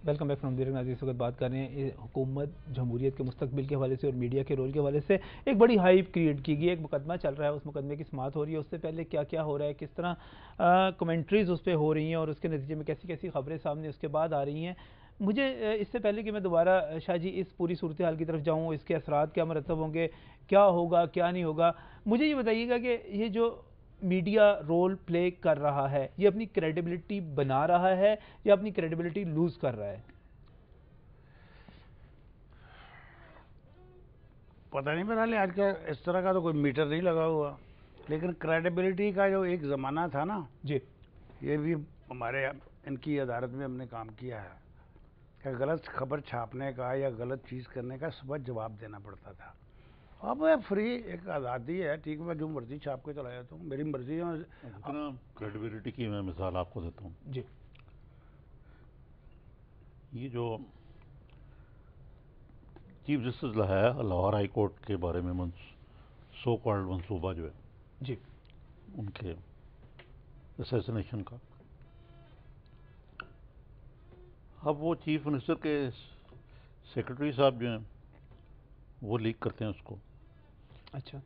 Welcome back from دیرک ناظرین. اس وقت بات کر رہے ہیں حکومت جمہوریت کے مستقبل کے حوالے سے اور میڈیا کے رول کے حوالے سے. ایک بڑی ہائپ کریٹ کی گئی, ایک مقدمہ چل رہا ہے, اس مقدمے کی سماعت ہو رہی ہے. اس سے پہلے کیا کیا ہو رہا ہے, کس طرح کمنٹریز اس پہ ہو رہی ہیں اور اس کے نتیجے میں کیسی کیسی خبریں سامنے اس کے بعد آ رہی ہیں. مجھے اس سے پہلے کہ میں دوبارہ شاہ جی اس پوری صورتحال کی طرف جاؤں, اس کے اثرات کیا مرتب ہوں گے, کیا ہوگا کیا نہیں ہوگا, مجھے یہ بتائیے گا کہ یہ جو میڈیا رول پلے کر رہا ہے یہ اپنی کریڈیبلٹی بنا رہا ہے یا اپنی کریڈیبلٹی لوز کر رہا ہے؟ پتہ نہیں میرا آج کا اس طرح کا تو کوئی میٹر نہیں لگا ہوا, لیکن کریڈیبلٹی کا جو ایک زمانہ تھا نا جی, یہ بھی ہمارے ان کی عدالت میں ہم نے کام کیا ہے کہ غلط خبر چھاپنے کا یا غلط چیز کرنے کا صبح جواب دینا پڑتا تھا. اب فری ایک آزادی ہے, ٹھیک, میں جو مرضی چھاپ کے چلا جاتا ہوں, میری مرضی ہے. کریڈیبلٹی کی میں مثال آپ کو دیتا ہوں. جی, یہ جو chief justice Lahore high court کے بارے میں سو کالڈ منصوبہ جو ہے جی, ان کے اسیسنیشن کا, اب وہ چیف منسٹر کے سیکرٹری صاحب جو ہیں وہ لیک کرتے ہیں اس کو. اچھا,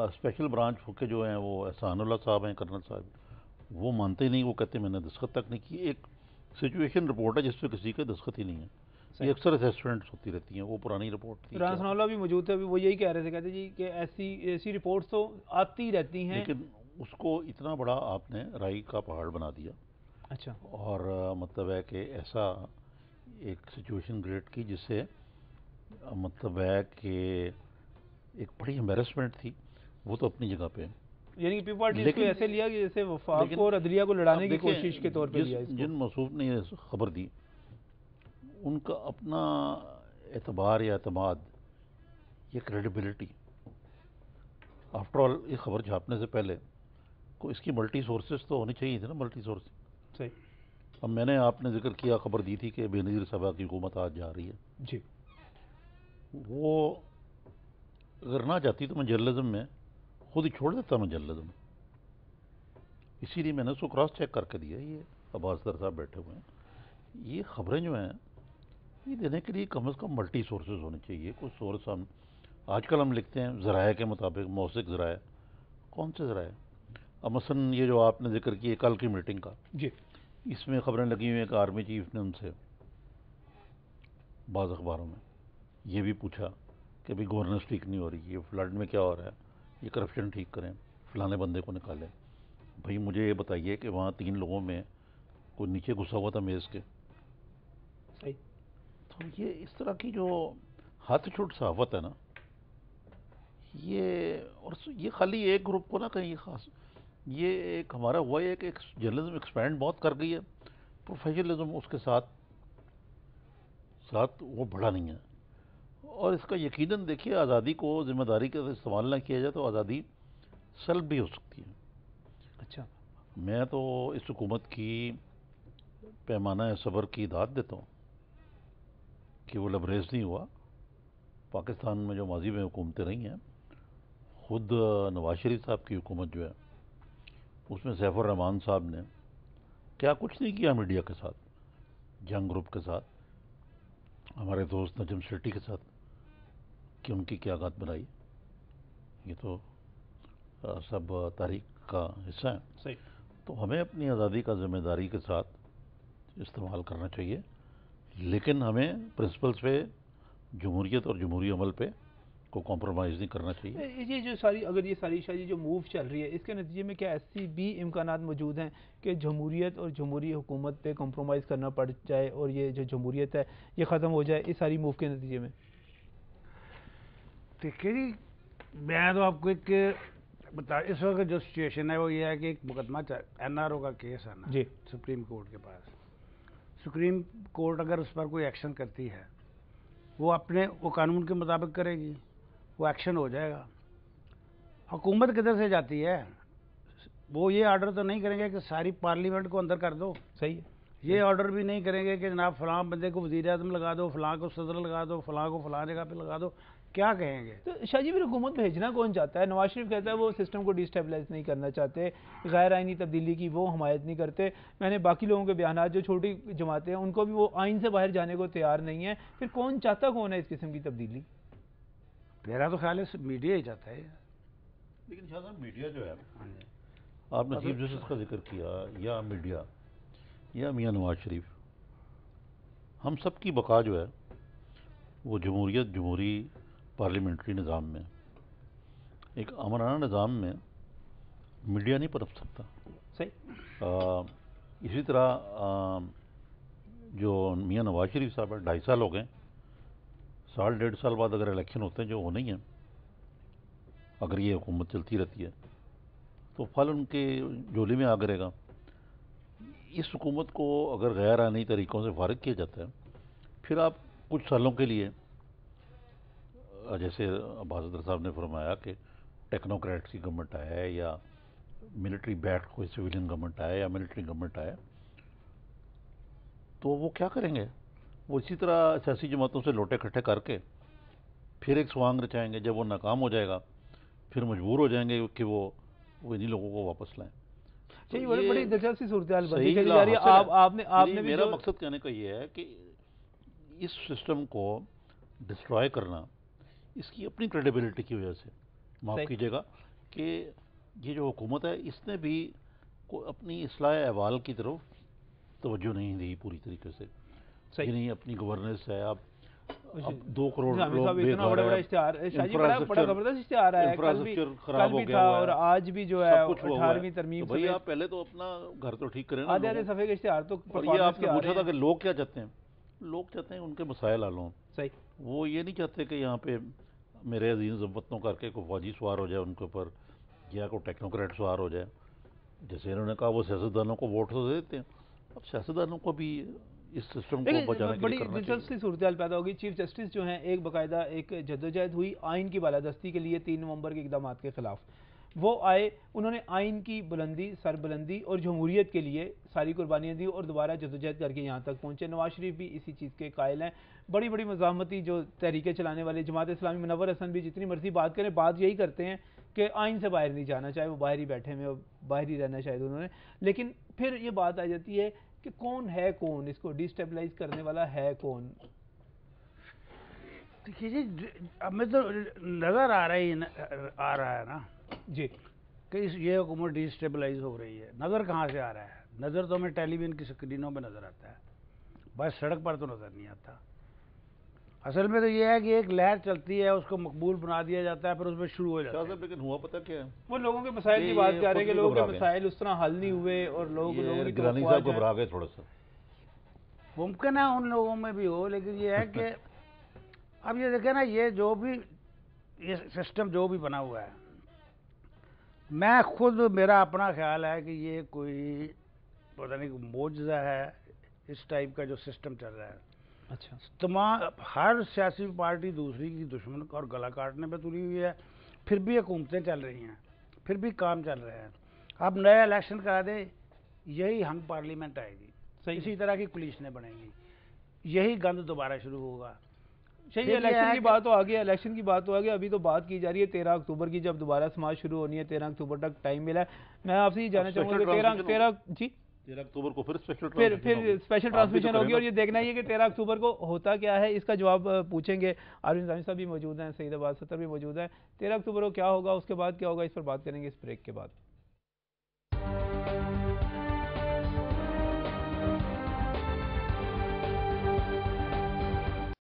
اسپیشل برانچ کے جو ہیں وہ احسان اللہ صاحب ہیں, کرنل صاحب, وہ مانتے ہی نہیں, وہ کہتے ہیں میں نے دستخط تک نہیں کی. ایک سچویشن رپورٹ ہے جس پہ کسی کا دستخط ہی نہیں ہے. یہ اکثر اسسمنٹس ہوتی رہتی ہیں, وہ پرانی رپورٹ تھی. رانا ثناء اللہ بھی موجود تھے, وہ یہی کہہ رہے تھے, کہتے جی کہ ایسی رپورٹس تو آتی رہتی ہیں, لیکن اس کو اتنا بڑا آپ نے رائی کا پہاڑ بنا دیا. اچھا, اور مطلب ہے کہ ایسا ایک سچویشن کریٹ کی جس سے مطلب ہے کہ ایک بڑی امبیرسمنٹ تھی. وہ تو اپنی جگہ پہ, یعنی کہ پیپل پارٹی اس کو ایسے لیا کہ جیسے وفاق کو اور عدلیہ کو لڑانے کی کوشش کے طور پہ لیا. جن موصوف نے یہ خبر دی ان کا اپنا اعتبار یا اعتماد, یہ کریڈیبلٹی, آفٹر آل یہ خبر چھاپنے سے پہلے کو اس کی ملٹی سورسز تو ہونی چاہیے تھی نا, ملٹی سورس. صحیح. اب میں نے آپ نے ذکر کیا, خبر دی تھی کہ بے نظیر صاحبہ کی حکومت آج جا رہی ہے. جی, وہ اگر نہ جاتی تو میں جرنلزم میں خود ہی چھوڑ دیتا. میں جرنلزم, اسی لیے میں نے اس کو کراس چیک کر کے دیا. یہ عباس در صاحب بیٹھے ہوئے ہیں, یہ خبریں جو ہیں یہ دینے کے لیے کم از کم ملٹی سورسز ہونے چاہیے. کچھ سورس ہم آج کل ہم لکھتے ہیں ذرائع کے مطابق, موثق ذرائع. کون سے ذرائع؟ اب مثلاً یہ جو آپ نے ذکر کیا کل کی میٹنگ کا, جی, اس میں خبریں لگی ہوئی ہیں کہ آرمی چیف نے ان سے بعض اخباروں میں یہ بھی پوچھا کہ بھئی گورننس ٹھیک نہیں ہو رہی, یہ فلڈ میں کیا ہو رہا ہے, یہ کرپشن ٹھیک کریں, فلانے بندے کو نکالیں. بھئی مجھے یہ بتائیے کہ وہاں 3 لوگوں میں کوئی نیچے گھسا ہوا تھا میز کے. صحیح. تو یہ اس طرح کی جو ہاتھ چھوٹ صحافت ہے نا, یہ خالی ایک گروپ کو نہ کہیں خاص, یہ ایک ہمارا ہوا ہے کہ جرنلزم ایکسپینڈ بہت کر گئی ہے, پروفیشنلزم اس کے ساتھ وہ بڑا نہیں ہے. اور اس کا یقیناً دیکھیے, آزادی کو ذمہ داری کا استعمال نہ کیا جائے تو آزادی سلب بھی ہو سکتی ہے. اچھا, میں تو اس حکومت کی پیمانہ صبر کی داد دیتا ہوں کہ وہ لبریز نہیں ہوا. پاکستان میں جو ماضی میں حکومتیں رہی ہیں, خود نواز شریف صاحب کی حکومت جو ہے اس میں سیف الرحمان صاحب نے کیا کچھ نہیں کیا میڈیا کے ساتھ, جنگ گروپ کے ساتھ, ہمارے دوست نجم شیٹی کے ساتھ, کہ ان کی کیا گات بنائی. یہ تو سب تاریخ کا حصہ ہے. صحیح. تو ہمیں اپنی آزادی کا ذمہ داری کے ساتھ استعمال کرنا چاہیے, لیکن ہمیں پرنسپلز پہ, جمہوریت اور جمہوری عمل پہ کو کمپرومائز نہیں کرنا چاہیے. یہ جو اگر یہ ساری شاید جو موو چل رہی ہے, اس کے نتیجے میں کیا ایسی بھی امکانات موجود ہیں کہ جمہوریت اور جمہوری حکومت پہ کمپرومائز کرنا پڑ جائے اور یہ جو جمہوریت ہے یہ ختم ہو جائے اس ساری موو کے نتیجے میں؟ دیکھیے جی, میں تو آپ کو ایک بتا, اس وقت جو سچویشن ہے وہ یہ ہے کہ ایک مقدمہ NRO کا کیس ہے نا, جی, سپریم کورٹ کے پاس. سپریم کورٹ اگر اس پر کوئی ایکشن کرتی ہے وہ قانون کے مطابق کرے گی, وہ ایکشن ہو جائے گا. حکومت کدھر سے جاتی ہے؟ وہ یہ آرڈر تو نہیں کریں گے کہ ساری پارلیمنٹ کو اندر کر دو. صحیح ہے. یہ آرڈر بھی نہیں کریں گے کہ جناب فلاں بندے کو وزیر اعظم لگا دو, فلاں کو صدر لگا دو, فلاں کو فلاں جگہ پہ لگا دو. کیا کہیں گے؟ تو شاہ جی پھر حکومت بھیجنا کون چاہتا ہے؟ نواز شریف کہتا ہے وہ سسٹم کو ڈیسٹیبلائز نہیں کرنا چاہتے، غیر آئینی تبدیلی کی وہ حمایت نہیں کرتے. میں نے باقی لوگوں کے بیانات جو چھوٹی جماعتیں ہیں ان کو بھی وہ آئین سے باہر جانے کو تیار نہیں ہے. پھر کون چاہتا کون ہے اس قسم کی تبدیلی؟ میرا تو خیال ہے میڈیا ہی چاہتا ہے. لیکن شاہ صاحب میڈیا جو ہے، آپ نے چیف جسٹس کا ذکر کیا، یا میڈیا یا میاں نواز شریف، ہم سب کی بقا جو ہے وہ جمہوری پارلیمنٹری نظام میں، ایک امرانہ نظام میں میڈیا نہیں پنپ سکتا. صحیح. اسی طرح جو میاں نواز شریف صاحب ہیں، 2.5 سال ہو گئے، 1.5 سال بعد اگر الیکشن ہوتے ہیں جو ہونے ہی ہیں، اگر یہ حکومت چلتی رہتی ہے تو پھل ان کے جولی میں آ گرے گا. اس حکومت کو اگر غیر آئینی طریقوں سے فارغ کیا جاتا ہے، پھر آپ کچھ سالوں کے لیے، جیسے عباس صدر صاحب نے فرمایا کہ ٹیکنوکریٹس کی گورنمنٹ آئے یا ملٹری بیکڈ کوئی سویلین گورنمنٹ آئے یا ملٹری گورنمنٹ آئے، تو وہ کیا کریں گے؟ وہ اسی طرح سیاسی جماعتوں سے لوٹے کھٹے کر کے پھر ایک سوانگ رچائیں گے. جب وہ ناکام ہو جائے گا پھر مجبور ہو جائیں گے کہ وہ انہی لوگوں کو واپس لائیں. یہ بڑی دلچسپ سی صورتحال بنتی صحیح چلی جا رہی ہے. آپ نے بھی میرا مقصد کہنے کا یہ ہے کہ اس سسٹم کو ڈسٹرائے کرنا اس کی اپنی کریڈیبلٹی کی وجہ سے، معاف کیجیے گا، کہ یہ جو حکومت ہے اس نے بھی اپنی اصلاح احوال کی طرف توجہ نہیں دی پوری طریقے سے. یعنی اپنی گورننس ہے، اب 2 کروڑ لوگ بے گھر ہیں، انفراسٹرکچر خراب ہو گیا اور آج بھی جو ہے 18ویں ترمیم. بھائی آپ پہلے تو اپنا گھر تو ٹھیک کریں نا. آدھے صفحے کے اشتہار تو یہ آپ نے پوچھا تھا کہ لوگ کیا چاہتے ہیں. لوگ چاہتے ہیں ان کے مسائل حل ہوں. صحیح. وہ یہ نہیں چاہتے کہ یہاں پہ میرے عزیز وطنوں کر کے کوئی فوجی سوار ہو جائے ان کے اوپر، یا کوئی ٹیکنوکریٹ سوار ہو جائے. جیسے انہوں نے کہا وہ سیاستدانوں کو ووٹ تو دیتے ہیں، اب سیاستدانوں کو بھی اس سسٹم کو بچانے کے لیے کرنا بڑی دلچسپ صورتحال پیدا ہوگی. چیف جسٹس جو ہیں ایک باقاعدہ ایک جدوجہد ہوئی آئین کی بالادستی کے لیے 3 نومبر کے اقدامات کے خلاف. وہ آئے، انہوں نے آئین کی بلندی، سربلندی اور جمہوریت کے لیے ساری قربانیاں دی اور دوبارہ جدوجہد کر کے یہاں تک پہنچے. نواز شریف بھی اسی چیز کے قائل ہیں. بڑی بڑی مزاحمتی جو تحریکیں چلانے والے جماعت اسلامی، منور حسن بھی جتنی مرضی بات کریں، بات یہی کرتے ہیں کہ آئین سے باہر نہیں جانا، چاہے وہ باہر ہی بیٹھے ہوئے، باہر ہی رہنا شاید انہوں نے. لیکن پھر یہ بات آ جاتی ہے کہ کون ہے کون، اس کو ڈیسٹیبلائز کرنے والا ہے کون؟ دیکھیے جی، ہمیں تو نظر آ رہا ہے نا جی کہ یہ حکومت ڈیسٹیبلائز ہو رہی ہے. نظر کہاں سے آ رہا ہے؟ نظر تو ہمیں ٹیلی ویژن کی اسکرینوں پہ نظر آتا ہے، بس سڑک پر تو نظر نہیں آتا. اصل میں تو یہ ہے کہ ایک لہر چلتی ہے، اس کو مقبول بنا دیا جاتا ہے، پھر اس میں شروع ہو جاتا ہے. لیکن ہوا پتہ کیا ہے، وہ لوگوں کے مسائل کی بات کر رہے ہیں کہ لوگوں کے مسائل اس طرح حل نہیں ہوئے اور لوگوں کی گرانی صاحب گھبرا گئے تھوڑا سا. ممکن ہے ان لوگوں میں بھی ہو، لیکن یہ ہے کہ اب یہ دیکھیں نا، یہ جو بھی یہ سسٹم جو بھی بنا ہوا ہے، میں خود میرا اپنا خیال ہے کہ یہ کوئی پتہ نہیں معجزہ ہے اس ٹائپ کا جو سسٹم چل رہا ہے. اچھا، تمام ہر سیاسی پارٹی دوسری کی دشمن اور گلا کاٹنے پہ تلی ہوئی ہے، پھر بھی حکومتیں چل رہی ہیں، پھر بھی کام چل رہے ہیں. اب نیا الیکشن کرا دے، یہی ہنگ پارلیمنٹ آئے گی، اسی طرح کی پولیسیں بنیں گی، یہی گند دوبارہ شروع ہوگا. صحیح. الیکشن کی بات تو آ گیا، الیکشن کی بات تو آ گیا. ابھی تو بات کی جا رہی ہے 13 اکتوبر کی، جب دوبارہ سماج شروع ہونی ہے. 13 اکتوبر تک ٹائم ملا ہے. میں آپ سے یہ جاننا چاہوں گا کہ 13 اکتوبر کو پھر اسپیشل ٹرانسمیشن ہوگی، اور یہ دیکھنا ہے کہ 13 اکتوبر کو ہوتا کیا ہے. اس کا جواب پوچھیں گے. عارف نظامی صاحب بھی موجود ہیں، سعید عباس ستر بھی موجود ہیں. 13 اکتوبر کو کیا ہوگا، اس کے بعد کیا ہوگا، اس پر بات کریں گے اس بریک کے بعد.